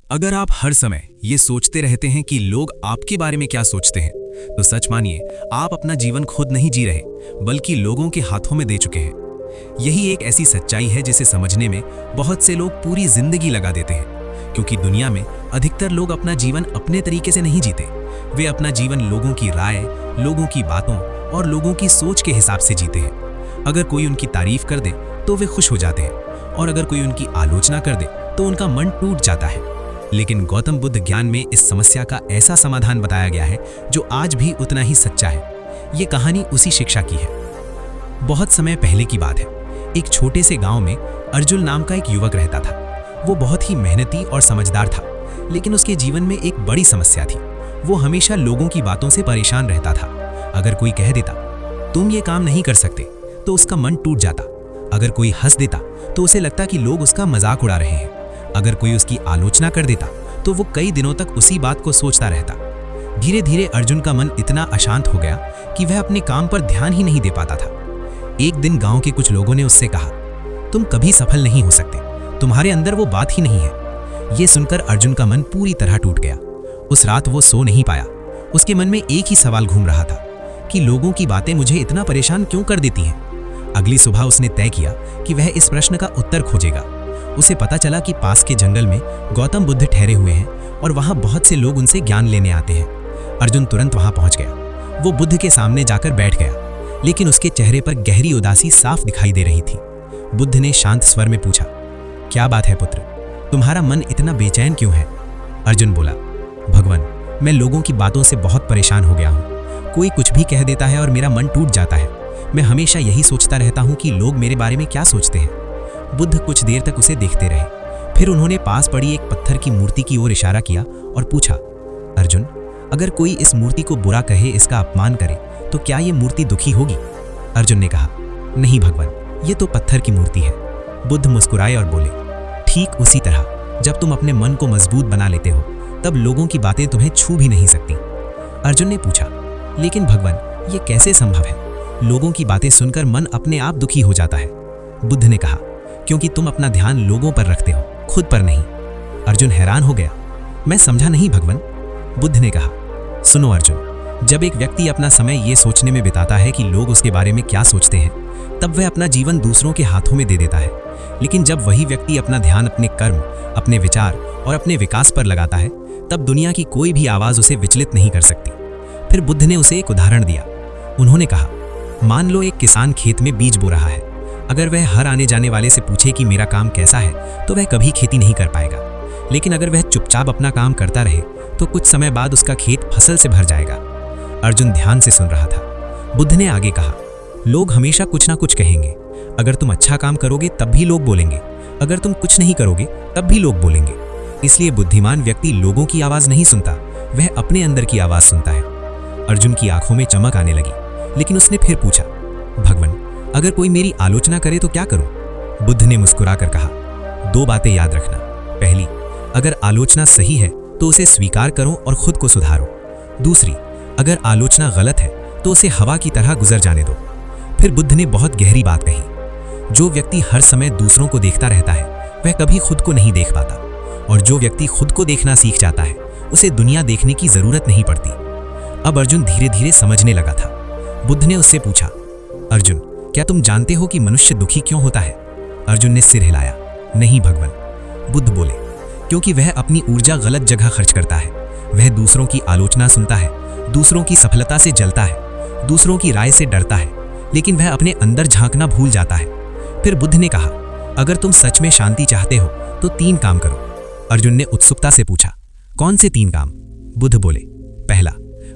अगर आप हर समय ये सोचते रहते हैं कि लोग आपके बारे में क्या सोचते हैं, तो सच मानिए आप अपना जीवन खुद नहीं जी रहे, बल्कि लोगों के हाथों में दे चुके हैं। यही एक ऐसी सच्चाई है जिसे समझने में बहुत से लोग पूरी जिंदगी लगा देते हैं, क्योंकि दुनिया में अधिकतर लोग अपना जीवन अपने तरीके से नहीं जीते। वे अपना जीवन लोगों की राय, लोगों की बातों और लोगों की सोच के हिसाब से जीते हैं। अगर कोई उनकी तारीफ कर दे तो वे खुश हो जाते हैं, और अगर कोई उनकी आलोचना कर दे तो उनका मन टूट जाता है। लेकिन गौतम बुद्ध ज्ञान में इस समस्या का ऐसा समाधान बताया गया है जो आज भी उतना ही सच्चा है। ये कहानी उसी शिक्षा की है। बहुत समय पहले की बात है। एक छोटे से गांव में अर्जुन नाम का एक युवक रहता था। वो बहुत ही मेहनती और समझदार था, लेकिन उसके जीवन में एक बड़ी समस्या थी। वो हमेशा लोगों की बातों से परेशान रहता था। अगर कोई कह देता तुम ये काम नहीं कर सकते, तो उसका मन टूट जाता। अगर कोई हंस देता तो उसे लगता कि लोग उसका मजाक उड़ा रहे हैं। अगर कोई उसकी आलोचना कर देता तो वो कई दिनों तक उसी बात को सोचता रहता। धीरे धीरे अर्जुन का मन इतना अशांत हो गया कि वह अपने काम पर ध्यान ही नहीं दे पाता था। एक दिन गांव के कुछ लोगों ने उससे कहा, तुम कभी सफल नहीं हो सकते, तुम्हारे अंदर वो बात ही नहीं है। ये सुनकर अर्जुन का मन पूरी तरह टूट गया। उस रात वो सो नहीं पाया। उसके मन में एक ही सवाल घूम रहा था कि लोगों की बातें मुझे इतना परेशान क्यों कर देती हैं। अगली सुबह उसने तय किया कि वह इस प्रश्न का उत्तर खोजेगा। उसे पता चला कि पास के जंगल में गौतम बुद्ध ठहरे हुए हैं और वहां बहुत से लोग उनसे ज्ञान लेने आते हैं। अर्जुन तुरंत वहां पहुंच गया। वो बुद्ध के सामने जाकर बैठ गया, लेकिन उसके चेहरे पर गहरी उदासी साफ दिखाई दे रही थी। बुद्ध ने शांत स्वर में पूछा, क्या बात है पुत्र, तुम्हारा मन इतना बेचैन क्यों है? अर्जुन बोला, भगवान, मैं लोगों की बातों से बहुत परेशान हो गया हूँ। कोई कुछ भी कह देता है और मेरा मन टूट जाता है। मैं हमेशा यही सोचता रहता हूँ कि लोग मेरे बारे में क्या सोचते हैं। बुद्ध कुछ देर तक उसे देखते रहे। फिर उन्होंने पास पड़ी एक पत्थर की मूर्ति की ओर इशारा किया और पूछा, अर्जुन, अगर कोई इस मूर्ति को बुरा कहे, इसका अपमान करे, तो क्या ये मूर्ति दुखी होगी? अर्जुन ने कहा, नहीं भगवान, ये तो पत्थर की मूर्ति है। बुद्ध मुस्कुराए और बोले, ठीक उसी तरह जब तुम अपने मन को मजबूत बना लेते हो, तब लोगों की बातें तुम्हें छू भी नहीं सकती। अर्जुन ने पूछा, लेकिन भगवान, ये कैसे संभव है? लोगों की बातें सुनकर मन अपने आप दुखी हो जाता है। बुद्ध ने कहा, क्योंकि तुम अपना ध्यान लोगों पर रखते हो, खुद पर नहीं। अर्जुन हैरान हो गया, मैं समझा नहीं भगवान। बुद्ध ने कहा, सुनो अर्जुन, जब एक व्यक्ति अपना समय ये सोचने में बिताता है कि लोग उसके बारे में क्या सोचते हैं, तब वह अपना जीवन दूसरों के हाथों में दे देता है। लेकिन जब वही व्यक्ति अपना ध्यान अपने कर्म, अपने विचार और अपने विकास पर लगाता है, तब दुनिया की कोई भी आवाज उसे विचलित नहीं कर सकती। फिर बुद्ध ने उसे एक उदाहरण दिया। उन्होंने कहा, मान लो एक किसान खेत में बीज बो रहा है। अगर वह हर आने जाने वाले से पूछे कि मेरा काम कैसा है, तो वह कभी खेती नहीं कर पाएगा। लेकिन अगर वह चुपचाप अपना काम करता रहे, तो कुछ समय बाद उसका खेत फसल से भर जाएगा। अर्जुन ध्यान से सुन रहा था। बुद्ध ने आगे कहा, लोग हमेशा कुछ ना कुछ कहेंगे। अगर तुम अच्छा काम करोगे तब भी लोग बोलेंगे, अगर तुम कुछ नहीं करोगे तब भी लोग बोलेंगे। इसलिए बुद्धिमान व्यक्ति लोगों की आवाज नहीं सुनता, वह अपने अंदर की आवाज सुनता है। अर्जुन की आंखों में चमक आने लगी, लेकिन उसने फिर पूछा, भगवान, अगर कोई मेरी आलोचना करे तो क्या करूं? बुद्ध ने मुस्कुराकर कहा, दो बातें याद रखना। पहली, अगर आलोचना सही है तो उसे स्वीकार करो और खुद को सुधारो। दूसरी, अगर आलोचना गलत है तो उसे हवा की तरह गुजर जाने दो। फिर बुद्ध ने बहुत गहरी बात कही, जो व्यक्ति हर समय दूसरों को देखता रहता है, वह कभी खुद को नहीं देख पाता, और जो व्यक्ति खुद को देखना सीख जाता है, उसे दुनिया देखने की जरूरत नहीं पड़ती। अब अर्जुन धीरे धीरे समझने लगा था। बुद्ध ने उससे पूछा, अर्जुन, क्या तुम जानते हो कि मनुष्य दुखी क्यों होता है? अर्जुन ने सिर हिलाया, नहीं भगवान। बुद्ध बोले, क्योंकि वह अपनी ऊर्जा गलत जगह खर्च करता है। वह दूसरों की आलोचना सुनता है, दूसरों की सफलता से जलता है, दूसरों की राय से डरता है, लेकिन वह अपने अंदर झांकना भूल जाता है। फिर बुद्ध ने कहा, अगर तुम सच में शांति चाहते हो तो 3 काम करो। अर्जुन ने उत्सुकता से पूछा, कौन से 3 काम? बुद्ध बोले, पहला,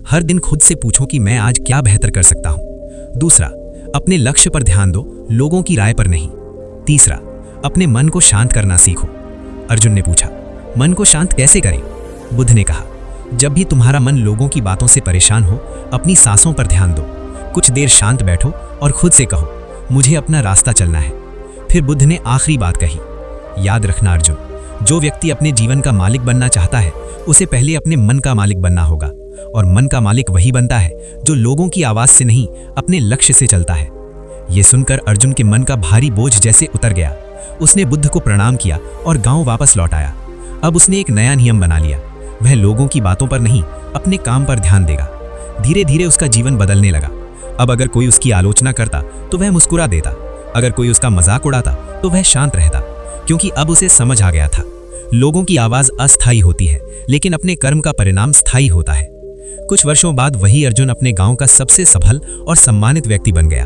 हर दिन खुद से पूछो कि मैं आज क्या बेहतर कर सकता हूं। दूसरा, अपने लक्ष्य पर ध्यान दो, लोगों की राय पर नहीं। तीसरा, अपने मन को शांत करना सीखो। अर्जुन ने पूछा, मन को शांत कैसे करें? बुद्ध ने कहा, जब भी तुम्हारा मन लोगों की बातों से परेशान हो, अपनी सांसों पर ध्यान दो। कुछ देर शांत बैठो और खुद से कहो, मुझे अपना रास्ता चलना है। फिर बुद्ध ने आखिरी बात कही, याद रखना अर्जुन, जो व्यक्ति अपने जीवन का मालिक बनना चाहता है, उसे पहले अपने मन का मालिक बनना होगा। और मन का मालिक वही बनता है जो लोगों की आवाज से नहीं, अपने लक्ष्य से चलता है। ये सुनकर अर्जुन के मन का भारी बोझ जैसे उतर गया। उसने बुद्ध को प्रणाम किया और गांव वापस लौट आया। अब उसने एक नया नियम बना लिया। वह लोगों की बातों पर नहीं, अपने काम पर ध्यान देगा। धीरे धीरे उसका जीवन बदलने लगा। अब अगर कोई उसकी आलोचना करता तो वह मुस्कुरा देता, अगर कोई उसका मजाक उड़ाता तो वह शांत रहता, क्योंकि अब उसे समझ आ गया था लोगों की आवाज अस्थायी होती है, लेकिन अपने कर्म का परिणाम स्थायी होता है। कुछ वर्षों बाद वही अर्जुन अपने गांव का सबसे सफल और सम्मानित व्यक्ति बन गया।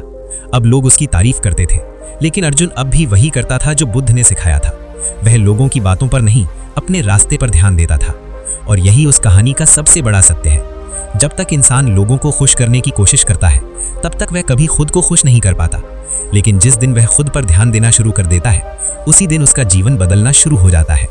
अब लोग उसकी तारीफ करते थे, लेकिन अर्जुन अब भी वही करता था जो बुद्ध ने सिखाया था। वह लोगों की बातों पर नहीं, अपने रास्ते पर ध्यान देता था। और यही उस कहानी का सबसे बड़ा सत्य है। जब तक इंसान लोगों को खुश करने की कोशिश करता है, तब तक वह कभी खुद को खुश नहीं कर पाता। लेकिन जिस दिन वह खुद पर ध्यान देना शुरू कर देता है, उसी दिन उसका जीवन बदलना शुरू हो जाता है।